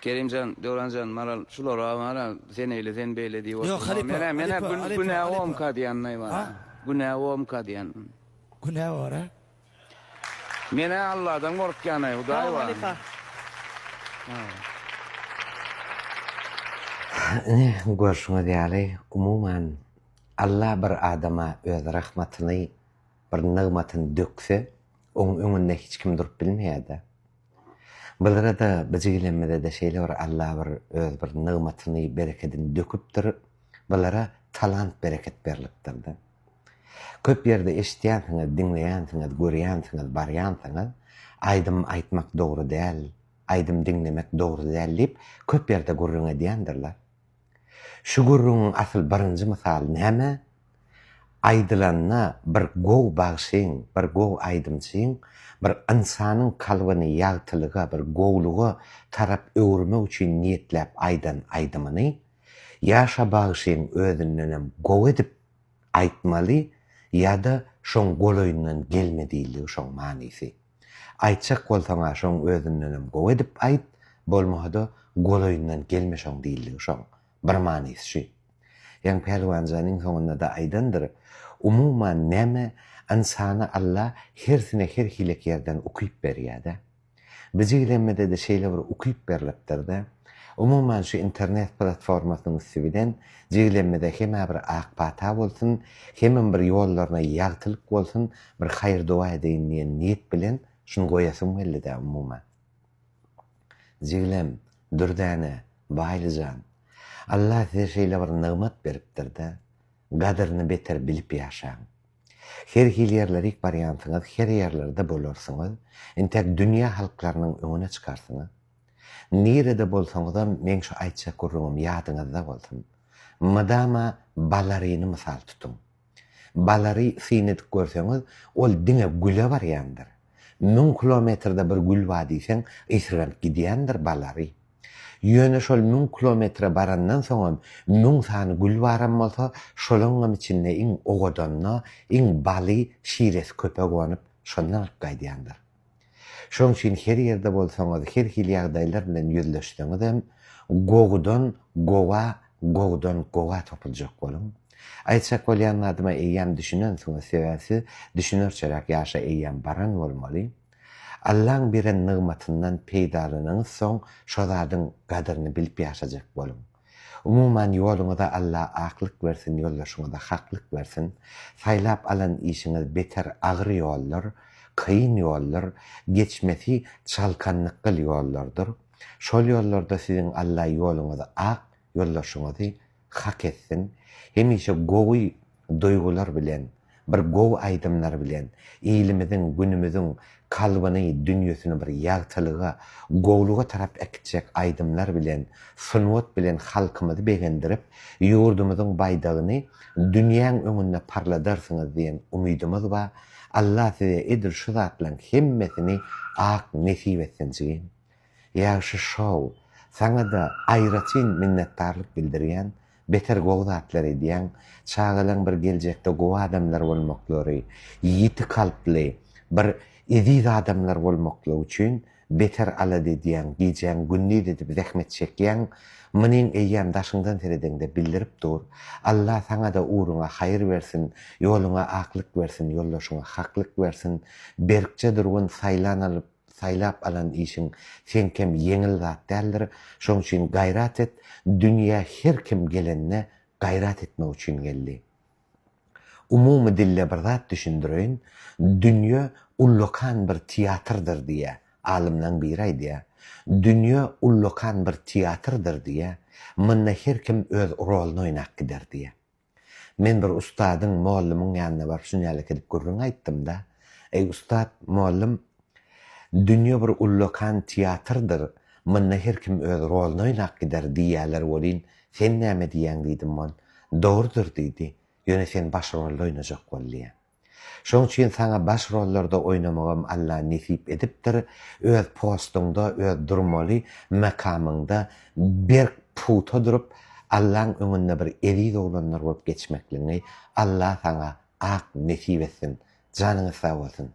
Kerimcan, Dörancan, Maral, şular amara sen eyle, sen beyle diye Yok, Halipa, Mene Halipa, günah Halipa. omka diyen var. Ha? Günah omka diyen. Günah var ha? Mene Allah'dan korkyan ay, uday Tamam var. Halipa. Görüşüňe diýäli, umuman Allah bir adama öz rahmatyny, bir nygmatyny dökse, oň öňünde hiç kim durup bilmeýärdi. Bulara da bizigilenmede de şeýle bir Allah bir öz bir nygmatyny, bereketini döküpdir. Bulara talant bereket berlipdir. Köp ýerde eşitýänsiňiz, dinleýänsiňiz, görýänsiňiz, barýansyňyz, aýdym aýtmak dogry däl, aýdym dinlemek dogry däl diýip köp ýerde gurrun edýändirler. Şu gurrun asyl birinji misaly näme? Aýdylanyna bir gow bagşyň, bir gow aýdymçyň, bir insanyň kalbyny ýagtylyga, bir gowluga tarap öwürmek üçin niýetlep aýdan aýdymyny, ýaşa bagşyň özünden gow edip aýtmaly, ýa-da şoň goloýundan gelmediligi şoň manysy. Aýtjak bolsaňa şoň özünden gow edip aýt, bolmady goloýundan gelmeşoň diýiligi şoň. Bir manysy. Ýa-ni pelwanjanyň soňunda da aýdandyr. Umuman näme insana Allah hersine her hilek ýerden ukyp berýär-de. Bizigilenmede de şeýle bir ukyp berilipdir-de. Umuman şu internet platformasynyň üstünden jigilenmede heme bir akpata bolsun, heme bir ýollaryna ýagtylyk bolsun, bir haýır dua edeýin diýen niýet bilen şunu goýasym geldi-de umuman. Jigilem, dürdäne, baýlyjan. Allah size şeýle bir nygmat beripdir-de. Gadyryny beter bilip ýaşaň. Her hil ýerlerik barýansyňyz, her ýerlerde bolarsyňyz, entek dünýä halklarynyň öňüne çykarsyňyz. Nirede bolsaňyzam men şu aýtjak gurrugum ýadyňyzda bolsun. Madama balaryny mysal tutun. Balary sinit görseňiz, ol diňe güle barýandyr. 1000 kilometrde bir gül bar diýseň, isränip gidýändir balary. Ýöne şol 1000 kilometre barandan soňam 1000 sany gül baran bolsa, şolaňam içinde iň ogadanna, iň baly şires köpek onyp şondan alyp gaýdýandyr. Şoň üçin her ýerde bolsaňyz, her hil ýagdaýlar bilen ýüzleşdiňizem, gowdan gowa topyljak bolun. Aýtjak bolýan adyma eýýäm düşünen soňa sebäsi, düşünerçerak ýaşa eýýäm baran bolmaly. Allah'ın beren nygmatyndan peýdalanyňyz soň şo zadyň gadyryny bilip ýaşajak bolun. Umuman ýoluňyza Allah aklyk bersin, ýollaşyňyza haklyk bersin. Saýlap alan işiňiz beter agyr ýollar, kıyın ýollar, geçmesi çalkanlykly ýollardyr. Şol ýollarda siziň Allah ýoluňyzy ak, ýollaşyňyzy hak etsin. Hemişe gowy duýgular bilen, bir gow aýdymlar bilen, iýilimiziň, günümiziň kalbyny, dünýäsini bir ýagtylyga, gowluga tarap ekitjek aýdymlar bilen, sunwat bilen halkymyzy begendirip, ýurdumyzyň baýdagyny dünýäň öňünde parladarsyňyz diýen umydymyz bar. Allah size edir şu zatlaryň hemmesini ak nesip etsin. Ýaşy şow, saňa da aýratyn minnetdarlyk bildirýän, beter gowy zatlar edýän, çağalaň bir geljekde gowy adamlar bolmaklary, ýiti kalply, bir eziz adamlar bolmaklary üçin beter alady diýen, giýen, günni edip zähmet çekýän, meniň eýýän daşyňdan seredende bildirip dur. Allah saňa da uğruna haýyr bersin, ýoluňa aklyk bersin, ýollaşyňa haklyk bersin. Berkçe durgun saýlap alan işiň sen kem yeňil zat däldir. Şoň üçin gaýrat et, dünýä her kim gelenne gaýrat etmek üçin geldi. Umumy dille bir zat düşündirýän, dünýä ullokan bir teatrdyr diýe alimden biri aýdýar. Dünýä ullokan bir teatrdyr diýe, munda her kim öz roluny oýnak gider diýe. Men bir ustadyň, muallimyň ýanyna barıp şunýaly edip gurrun aýtdym da, ey ustad, muallim, dünýä bir ullokan teatrdyr, munda her kim öz roluny oýnak gider diýýärler bolýan, sen näme diýäň diýdim men. Dogrudur diýdi. Ýöne sen baş rolda oýnajak bolýan. Şoň üçin saňa baş rollarda oýnamagam Allah nesip edipdir. Öz postuňda, öz durmaly makamyňda bir puta durup Allah'ın öňünde bir eziz oglanlar bolup geçmekliňi Allah saňa ak nesip etsin. Janyňyz sag bolsun.